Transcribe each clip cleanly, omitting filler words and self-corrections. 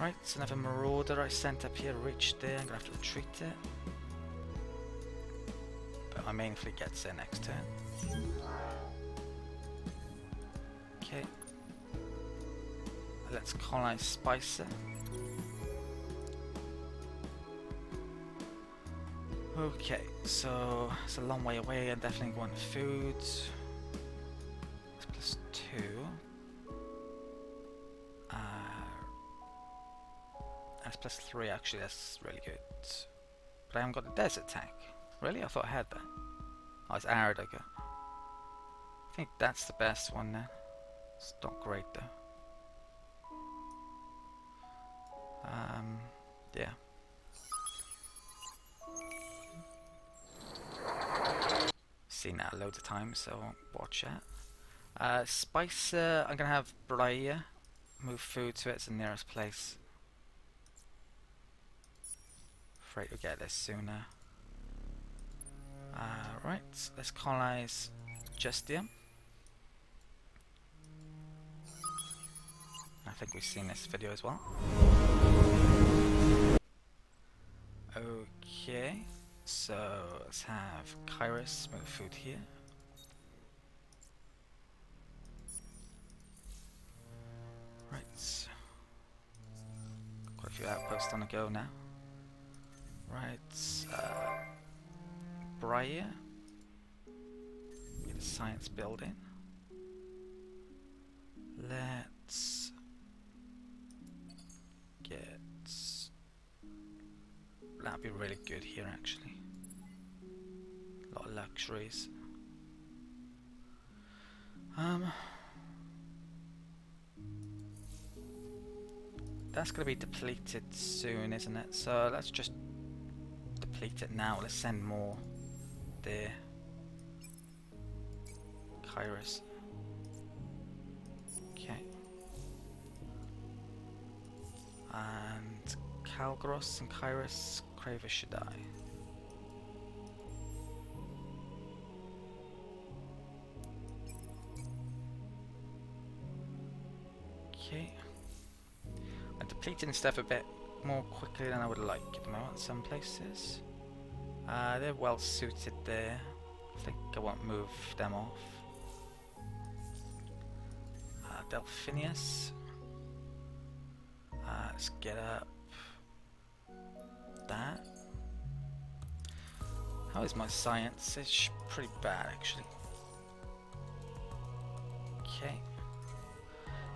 Right, so another marauder I sent up here reached there. I'm gonna have to retreat it. But my main fleet gets there next turn. Okay. Let's colonize Spicer. Okay, so it's a long way away. I definitely want food. It's +2. That's +3 actually, that's really good. But I haven't got a desert tank. Really? I thought I had that. Oh, it's arid, okay. I think that's the best one then. It's not great though. Yeah. Seen that loads of times, so watch that. Spicer, I'm gonna have Briar move food to it, it's the nearest place. Afraid we'll get this sooner. Right, let's colonize Justia. I think we've seen this video as well. Okay, so let's have Kairos move food here. Right, quite a few outposts on the go now. Right, Briar, get a science building. Let's get, that'd be really good here actually. A lot of luxuries. That's gonna be depleted soon, isn't it? So let's just deplete it now. Let's send more there. Kairos. Okay. And Kalgros and Kairos, Cravers should die. Okay. I'm depleting stuff a bit more quickly than I would like at the moment, some places. They're well suited there. I think I won't move them off. Delphinius. Let's get up that. How is my science? It's pretty bad actually. Okay.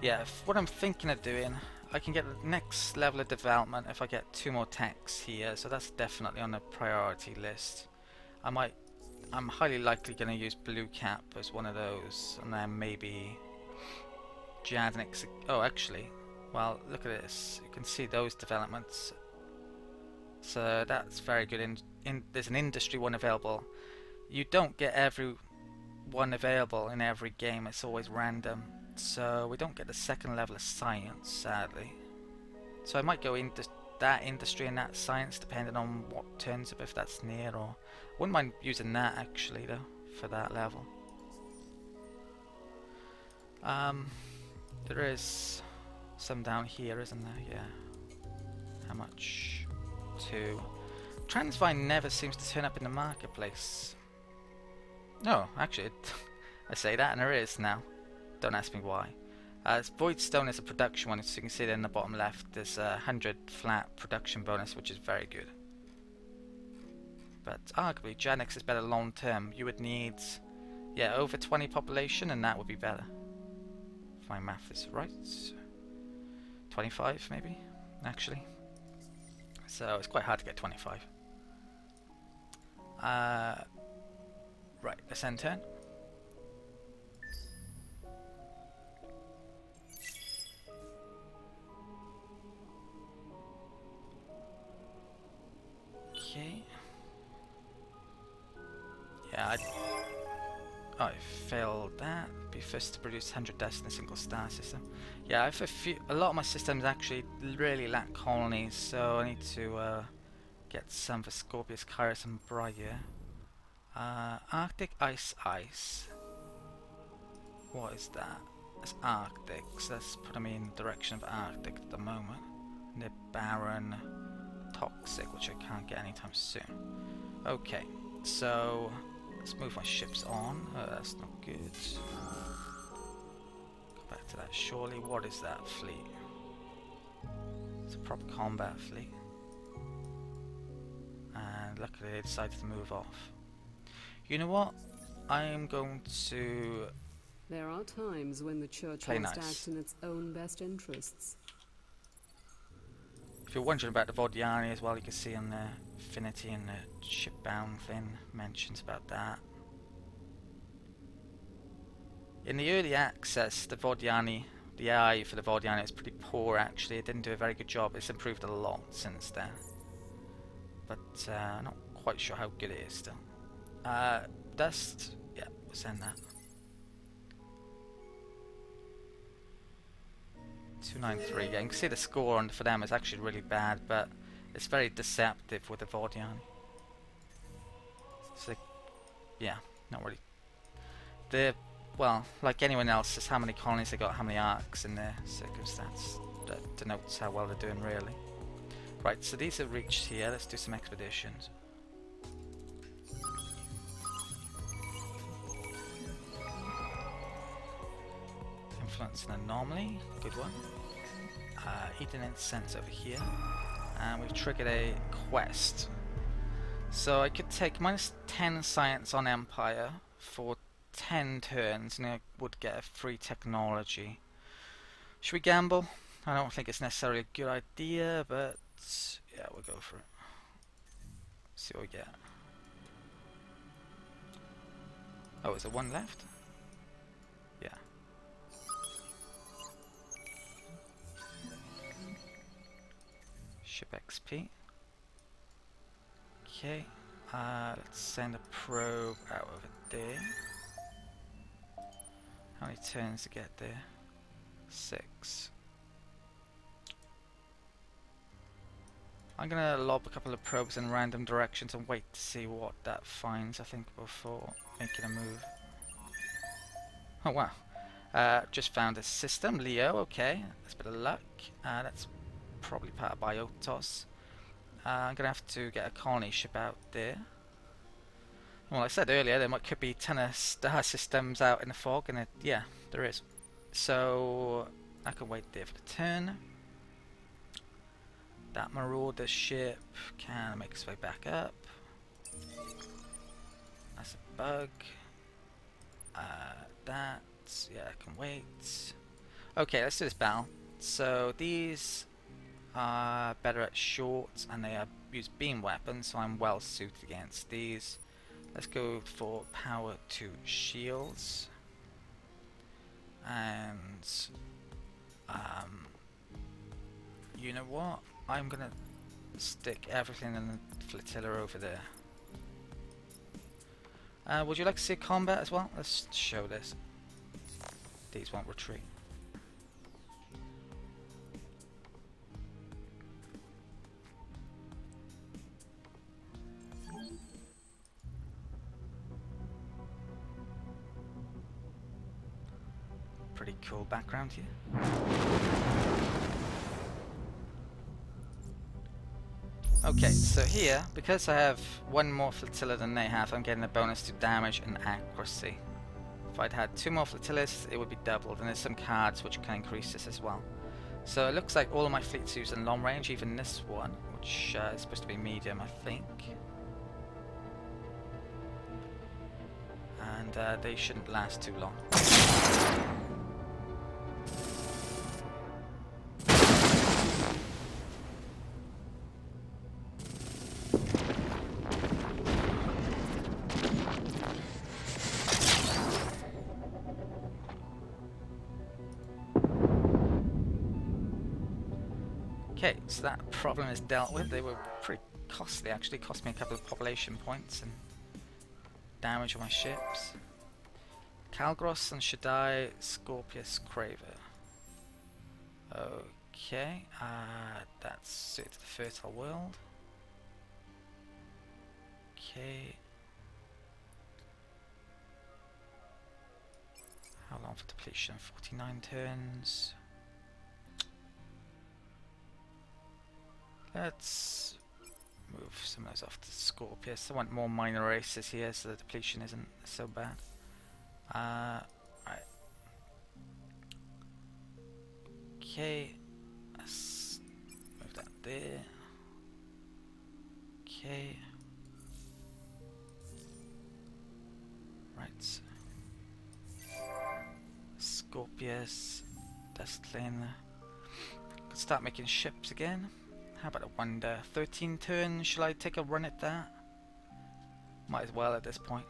Yeah, what I'm thinking of doing, I can get the next level of development if I get 2 more techs here, so that's definitely on the priority list. I'm highly likely going to use Blue Cap as one of those, and then maybe Jadnix. Oh, actually, well, look at this. You can see those developments. So that's very good. There's an industry one available. You don't get every one available in every game. It's always random. So we don't get the second level of science, sadly. So I might go into that industry and that science depending on what turns up, if that's near, or wouldn't mind using that actually though for that level. There is some down here, isn't there? Yeah. How much? 2. Transvine never seems to turn up in the marketplace. No, actually, I say that and there is now. Don't ask me why. Voidstone is a production one, as you can see there in the bottom left. There's a 100 flat production bonus, which is very good. But arguably, Janix is better long term. You would need, yeah, over 20 population, and that would be better. If my math is right. 25 maybe, actually. So it's quite hard to get 25. Right, let's end turn. Okay. Yeah, I failed that. Be first to produce 100 deaths in a single star system. Yeah, I have a lot of my systems actually really lack colonies, so I need to get some for Scorpius, Kairos, and Briar. Arctic Ice. What is that? It's Arctic, so let's put them in the direction of Arctic at the moment. Nib Baron, Toxic, which I can't get anytime soon. Okay, so let's move my ships on. That's not good. Go back to that. Surely, what is that fleet? It's a proper combat fleet. And luckily they decided to move off. You know what? I'm going to There are times when the church play must nice. act in its own best interests. If you're wondering about the Vodiani as well, you can see on the Affinity and the shipbound thing mentions about that. In the early access, the Vodiani, the AI for the Vodiani is pretty poor actually. It didn't do a very good job. It's improved a lot since then. But not quite sure how good it is still. Dust, yeah, we'll send that. 293, yeah, you can see the score for them is actually really bad, but it's very deceptive with the Vodiani. So, yeah, not really. They're, well, like anyone else, it's how many colonies they got, how many arcs in their circumstance that denotes how well they're doing, really. Right, so these have reached here. Let's do some expeditions. Influence an anomaly, good one. Eden Incense over here. And we've triggered a quest. So I could take minus 10 science on Empire for 10 turns and I would get a free technology. Should we gamble? I don't think it's necessarily a good idea, but yeah, we'll go for it. See what we get. Oh, is there one left? Yeah. Ship XP. Okay. Let's send a probe out over there. How many turns to get there? 6. I'm gonna lob a couple of probes in random directions and wait to see what that finds, I think, before making a move. Oh wow. Just found a system, Leo, okay. That's a bit of luck. That's probably part of Biotos. I'm gonna have to get a colony ship out there. Well, I said earlier, there could be a ton of star systems out in the fog, and yeah, there is. So, I can wait there for the turn. That marauder ship can make its way back up. That's a bug. Yeah, I can wait. Okay, let's do this battle. So these are better at short, and they use beam weapons, so I'm well suited against these. Let's go for power 2 shields. And you know what? I'm gonna stick everything in the flotilla over there. Would you like to see combat as well? Let's show this. These won't retreat. Pretty cool background here. Okay, so here, because I have one more flotilla than they have, I'm getting a bonus to damage and accuracy. If I'd had 2 more flotillas, it would be doubled, and there's some cards which can increase this as well. So it looks like all of my fleets use in long range, even this one, which is supposed to be medium, I think. And they shouldn't last too long. Okay, so that problem is dealt with. They were pretty costly actually, cost me a couple of population points and damage on my ships. Calgros and Shaddai, Scorpius, Craver. Okay, that's suited to the fertile world. Okay. How long for depletion? 49 turns. Let's move some of those off to Scorpius. I want more minor races here so the depletion isn't so bad. Right. Okay. Let's move that there. Okay. Right. Scorpius. Dustlin. Could start making ships again. How about a wonder? 13 turns. Shall I take a run at that? Might as well at this point.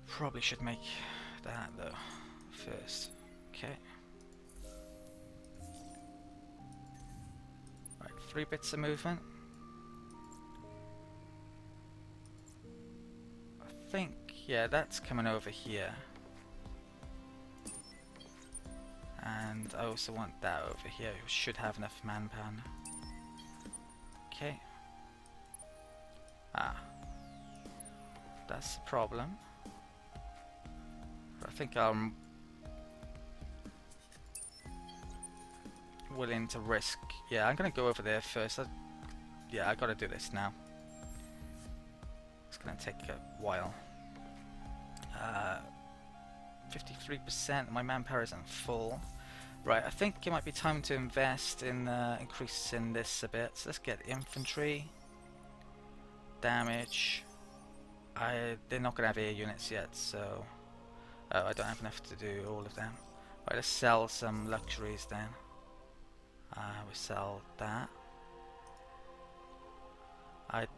Probably should make that though first. Okay. Right, 3 bits of movement. I think, yeah, that's coming over here. And I also want that over here. We should have enough manpower. Okay. That's the problem. I think I'm willing to risk. Yeah, I'm gonna go over there first. Yeah, I gotta do this now. It's gonna take a while. 53%. My manpower isn't full. Right, I think it might be time to invest in increasing this a bit. So let's get infantry. Damage. They're not gonna have air units yet, so I don't have enough to do all of them. Right, let's sell some luxuries then. We sell that. I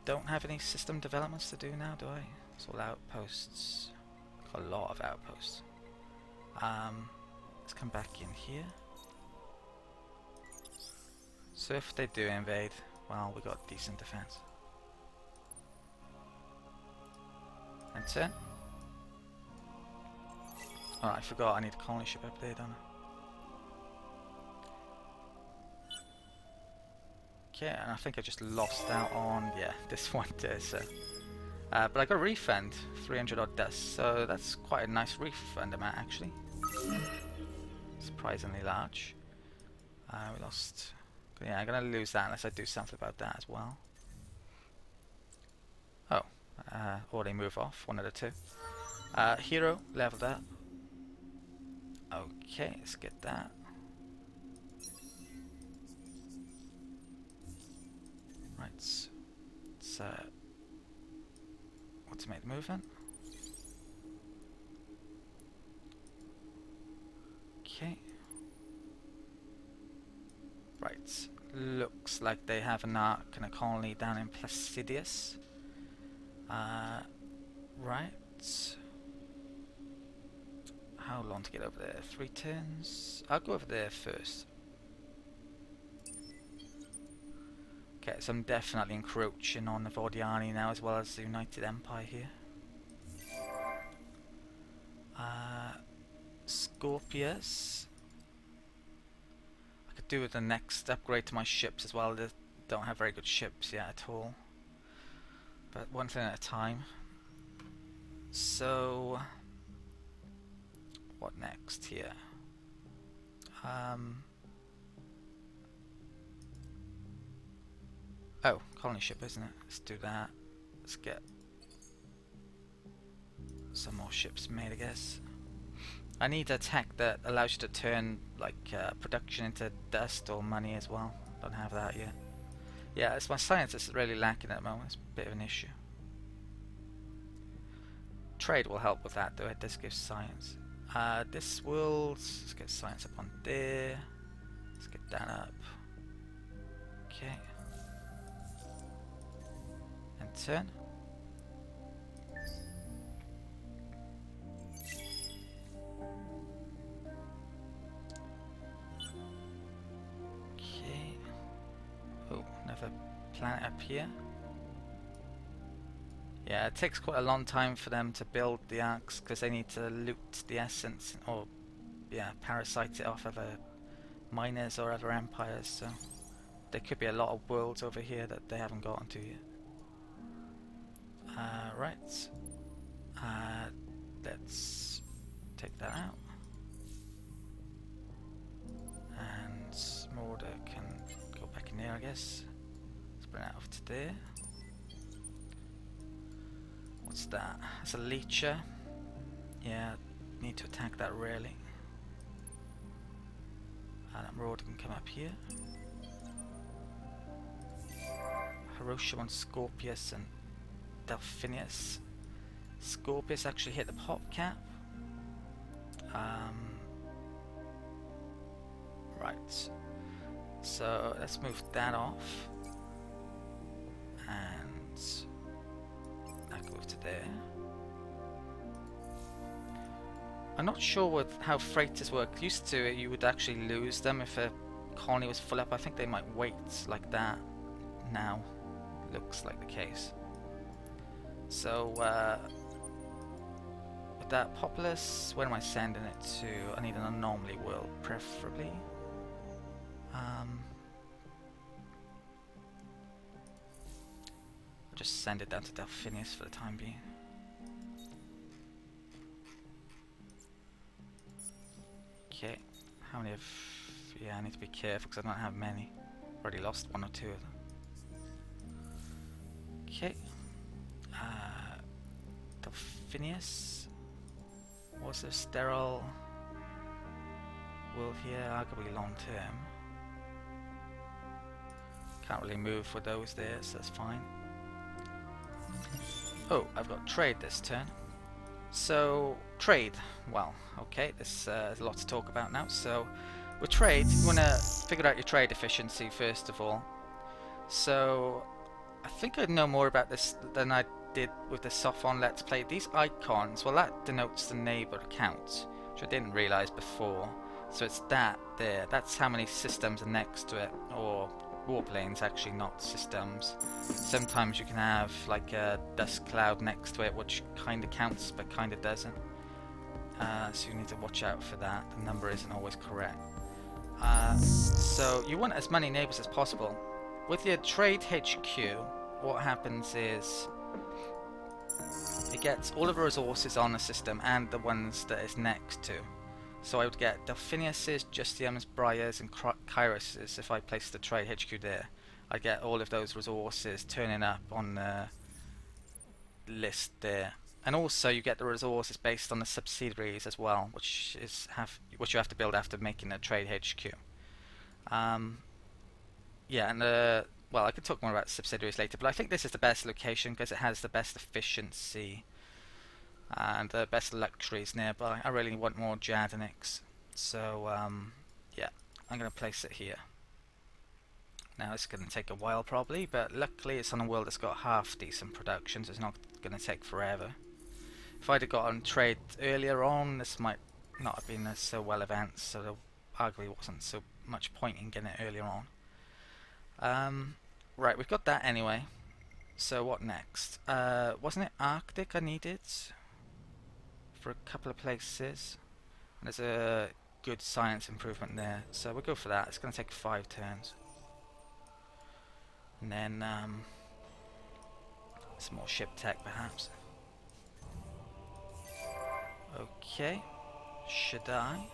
don't have any system developments to do now, do I? It's all outposts. Got a lot of outposts. Let's come back in here. So if they do invade, well, we got decent defense. And turn. Oh, I forgot I need a colony ship up there, don't I? Okay, and I think I just lost out on, yeah, this one there, so. But I got a refund, 300 odd dust, so that's quite a nice refund amount actually. Surprisingly large. We lost, yeah, I'm gonna lose that unless I do something about that as well. Oh, or they move off, one of the two. Hero, leveled up. Okay, let's get that. Right, let's automate the movement. Okay. Right, looks like they have an arc and a colony down in Placidius. Right. How long to get over there? 3 turns? I'll go over there first. Okay, so I'm definitely encroaching on the Vordiani now as well as the United Empire here. Scorpius. I could do with the next upgrade to my ships as well. They don't have very good ships yet at all. But one thing at a time. So, what next here? Oh, colony ship, isn't it? Let's do that. Let's get some more ships made, I guess. I need a tech that allows you to turn like production into dust or money as well. Don't have that yet. Yeah, it's my science is really lacking at the moment. It's a bit of an issue. Trade will help with that though. It does give science. This will, let's get science up on there. Let's get that up. Okay. And turn. Okay. Oh, another planet up here. Yeah, it takes quite a long time for them to build the arcs because they need to loot the essence or, yeah, parasite it off other miners or other empires. So there could be a lot of worlds over here that they haven't gotten to yet. Right. Let's take that out. And Mortar can go back in there, I guess. Let's bring that off to there. What's that? That's a leecher. Yeah, need to attack that really. And that Marauder can come up here. Hiroshima, Scorpius and Delphinius. Scorpius actually hit the pop cap. Right. So let's move that off. And that goes to there. I'm not sure with how freighters work. Used to you would actually lose them if a colony was full up. I think they might wait like that. Now looks like the case. So with that populace, where am I sending it to? I need an anomaly world, preferably. I'll just send it down to Delphinius for the time being. Okay, how many of... yeah, I need to be careful because I don't have many. Already lost one or two of them. Okay. Delphinius. Was there sterile world here? Arguably long term. Can't really move with those there, so that's fine. Oh, I've got trade this turn. So, trade. Well, okay, there's a lot to talk about now. So, with trade, you want to figure out your trade efficiency first of all. So, I think I know more about this than I did with the Sophon Let's Play. These icons, well, that denotes the neighbor count, which I didn't realize before. So it's that there. That's how many systems are next to it, or warplanes, actually, not systems. Sometimes you can have like a dust cloud next to it, which kind of counts but kind of doesn't. So you need to watch out for that. The number isn't always correct. So you want as many neighbors as possible. With your trade HQ, what happens is it gets all of the resources on the system and the ones that it's next to. So I would get Delphinius's, Justium's, Briar's and Kyros's if I place the trade HQ there. I get all of those resources turning up on the list there. And also you get the resources based on the subsidiaries as well, which you have to build after making a trade HQ. Yeah, and well, I could talk more about subsidiaries later, but I think this is the best location because it has the best efficiency and the best luxuries nearby. I really want more Jadanics, so yeah, I'm going to place it here. Now it's going to take a while probably, but luckily it's on a world that's got half decent production, so it's not going to take forever. If I'd have got on trade earlier on, this might not have been so well advanced, so there arguably wasn't so much point in getting it earlier on. Right, we've got that anyway. So what next? Wasn't it Arctic I needed for a couple of places? And there's a good science improvement there, so we'll go for that. It's going to take 5 turns. And then some more ship tech perhaps. Okay, should I?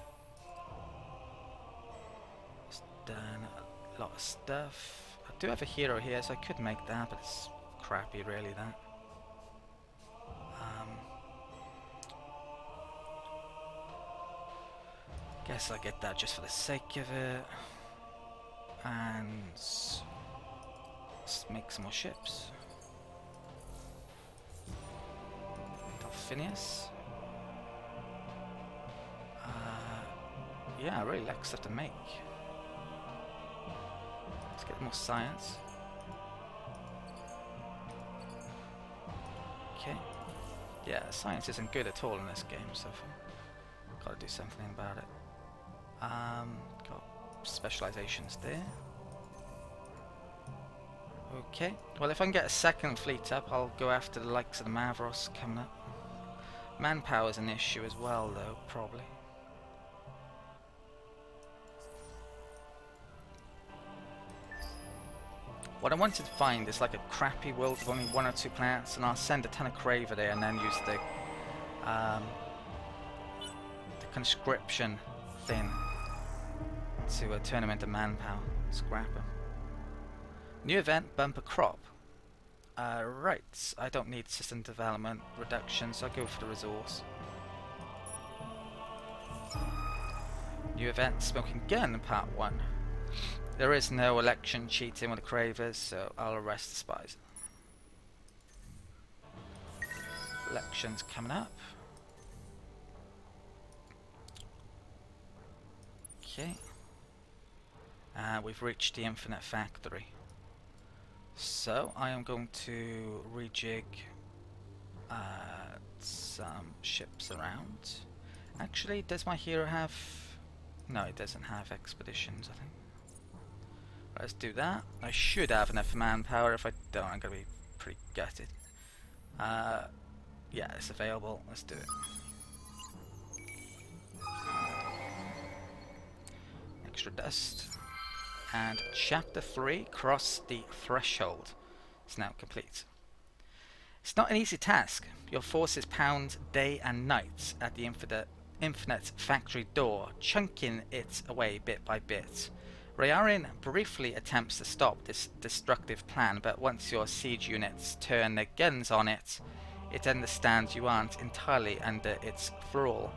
It's done a lot of stuff. I do have a hero here, so I could make that, but it's crappy really, that. Guess I'll get that just for the sake of it. And let's make some more ships. Delphinius. Yeah, I really like stuff to make. Let's get more science. Okay. Yeah, science isn't good at all in this game, so gotta do something about it. Got specializations there. Okay. Well, if I can get a second fleet up, I'll go after the likes of the Mavros coming up. Manpower's an issue as well, though, probably. What I wanted to find is like a crappy world with only 1 or 2 planets, and I'll send a ton of Craver there and then use the conscription thing to turn him into manpower. Scrap him. New event, bumper crop. Right, I don't need system development reduction, so I'll go for the resource. New event, smoking gun, part 1. There is no election cheating with the Cravers, so I'll arrest the spies. Elections coming up. Okay. We've reached the Infinite Factory. So I am going to rejig some ships around. Actually, does my hero have... No, it doesn't have expeditions, I think. Let's do that. I should have enough manpower. If I don't, I'm going to be pretty gutted. Yeah, it's available. Let's do it. Extra dust. And Chapter 3, Cross the Threshold, is now complete. It's not an easy task. Your forces pound day and night at the infinite factory door, chunking it away bit by bit. Rayarin briefly attempts to stop this destructive plan, but once your siege units turn their guns on it, it understands you aren't entirely under its thrall.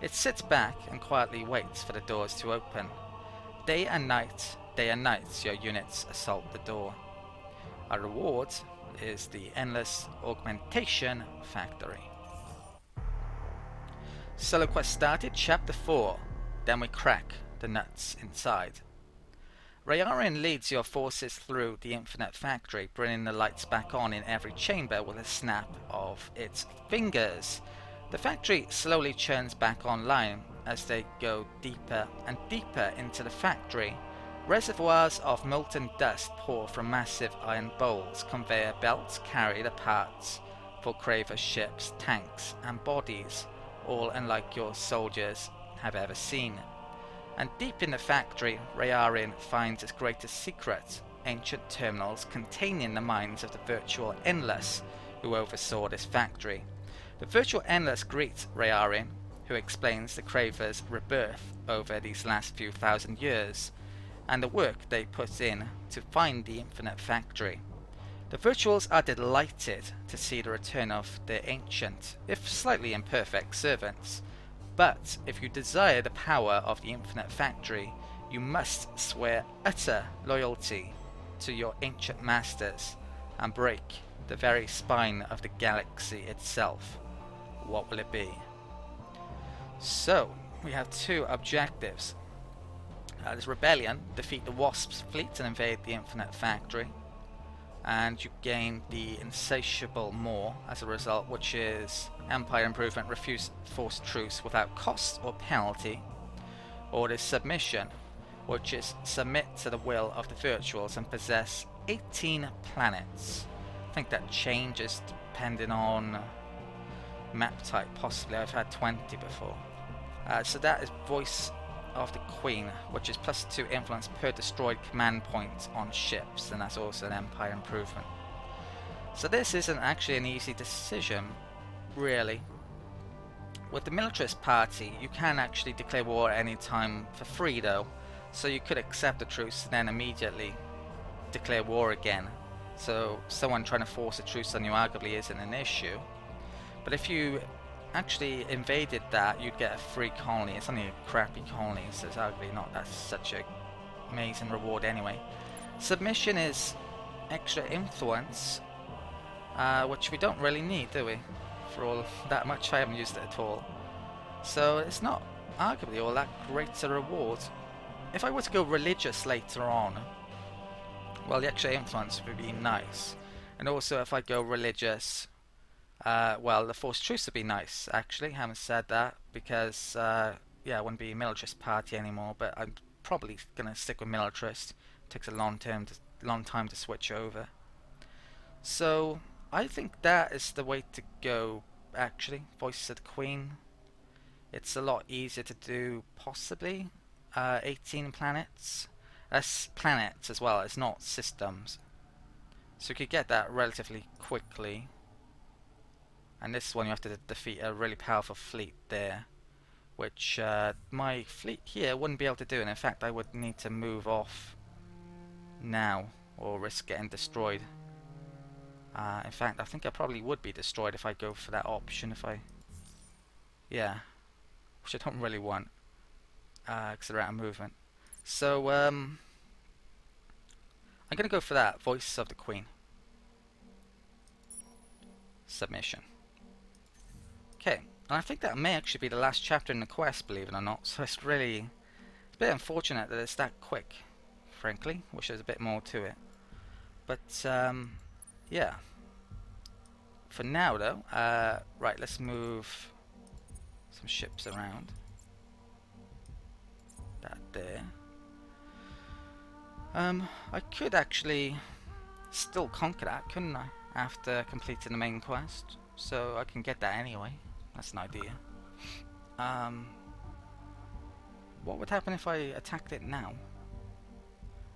It sits back and quietly waits for the doors to open. Day and night, your units assault the door. Our reward is the endless augmentation factory. Solo quest started, chapter 4. Then we crack the nuts inside. Rayarin leads your forces through the infinite factory, bringing the lights back on in every chamber with a snap of its fingers. The factory slowly churns back online as they go deeper and deeper into the factory. Reservoirs of molten dust pour from massive iron bowls. Conveyor belts carry the parts for Cravers ships, tanks, and bodies, all unlike your soldiers have ever seen. And deep in the factory, Rayarin finds its greatest secret, ancient terminals containing the minds of the virtual Endless who oversaw this factory. The virtual Endless greets Rayarin, who explains the Cravers' rebirth over these last few thousand years, and the work they put in to find the infinite factory. The Virtuals are delighted to see the return of their ancient, if slightly imperfect, servants. But if you desire the power of the infinite factory, you must swear utter loyalty to your ancient masters and break the very spine of the galaxy itself. What will it be? So, we have two objectives. There's Rebellion, defeat the Wasp's fleet and invade the Infinite Factory. And you gain the Insatiable Maw as a result, which is Empire Improvement, refuse forced truce without cost or penalty. Or there's Submission, which is submit to the will of the Virtuals and possess 18 planets. I think that changes depending on map type, possibly. I've had 20 before. So that is Voice of the Queen, which is +2 influence per destroyed command point on ships, and that's also an Empire Improvement. So this isn't actually an easy decision, really. With the Militarist Party, you can actually declare war at any time for free though, so you could accept the truce and then immediately declare war again. So someone trying to force a truce on you arguably isn't an issue. But if you actually invaded that, you'd get a free colony. It's only a crappy colony, so it's arguably not that such a amazing reward anyway. Submission is extra influence, which we don't really need, do we? For all that much, I haven't used it at all. So it's not arguably all that great a reward. If I were to go religious later on, well, the extra influence would be nice. And also if I go religious, well, the forced truce would be nice, actually. Haven't said that because, yeah, I wouldn't be a militarist party anymore. But I'm probably gonna stick with militarist. It takes a long time to switch over. So I think that is the way to go. Actually, Voices of the Queen. It's a lot easier to do, possibly. 18 planets. That's planets as well. It's not systems. So you could get that relatively quickly. And this one you have to defeat a really powerful fleet there, which my fleet here wouldn't be able to do, and in fact I would need to move off now or risk getting destroyed. In fact, I think I probably would be destroyed if I go for that option. Yeah, which I don't really want, because they're out of movement. So I'm gonna go for that. Voice of the Queen. Submission. Okay, and I think that may actually be the last chapter in the quest, believe it or not. So it's a bit unfortunate that it's that quick, frankly. Wish there was a bit more to it. But yeah. For now, though, right, let's move some ships around. That there. I could actually still conquer that, couldn't I? After completing the main quest. So I can get that anyway. That's an idea. What would happen if I attacked it now?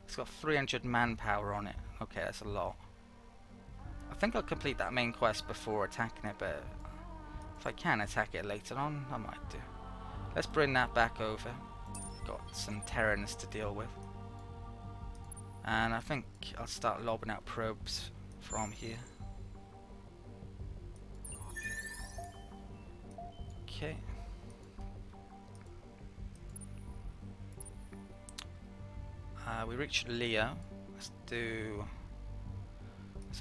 It's got 300 manpower on it. Okay, that's a lot. I think I'll complete that main quest before attacking it, but if I can attack it later on, I might do. Let's bring that back over. Got some Terrans to deal with. And I think I'll start lobbing out probes from here. Okay. We reached Leo. Let's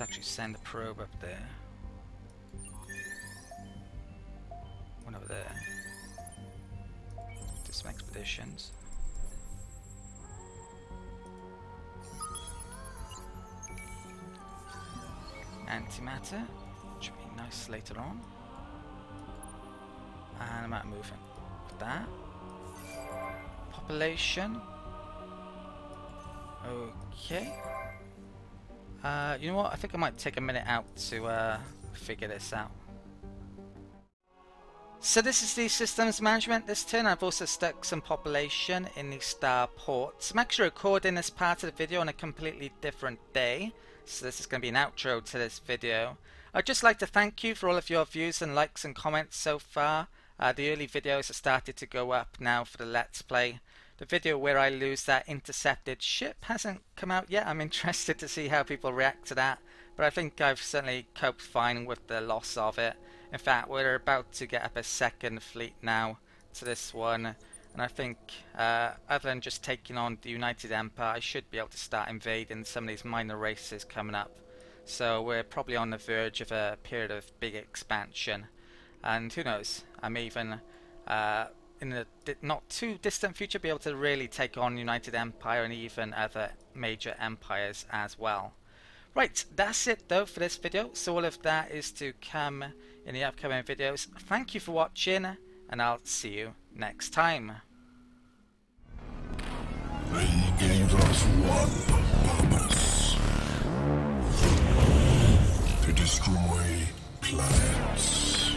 actually send a probe up there. One over there. Do some expeditions. Antimatter, which will be nice later on. And I'm out moving. That. Population. Okay. You know what? I think I might take a minute out to figure this out. So this is the systems management this turn. I've also stuck some population in the star ports. I'm actually recording this part of the video on a completely different day. So this is going to be an outro to this video. I'd just like to thank you for all of your views and likes and comments so far. The early videos have started to go up now for the Let's Play. The video where I lose that intercepted ship hasn't come out yet. I'm interested to see how people react to that. But I think I've certainly coped fine with the loss of it. In fact, we're about to get up a second fleet now to this one. And I think, other than just taking on the United Empire, I should be able to start invading some of these minor races coming up. So we're probably on the verge of a period of big expansion. And who knows, I may even, in the not too distant future, be able to really take on United Empire and even other major empires as well. Right, that's it though for this video. So all of that is to come in the upcoming videos. Thank you for watching, and I'll see you next time. They gave us one purpose: to destroy planets.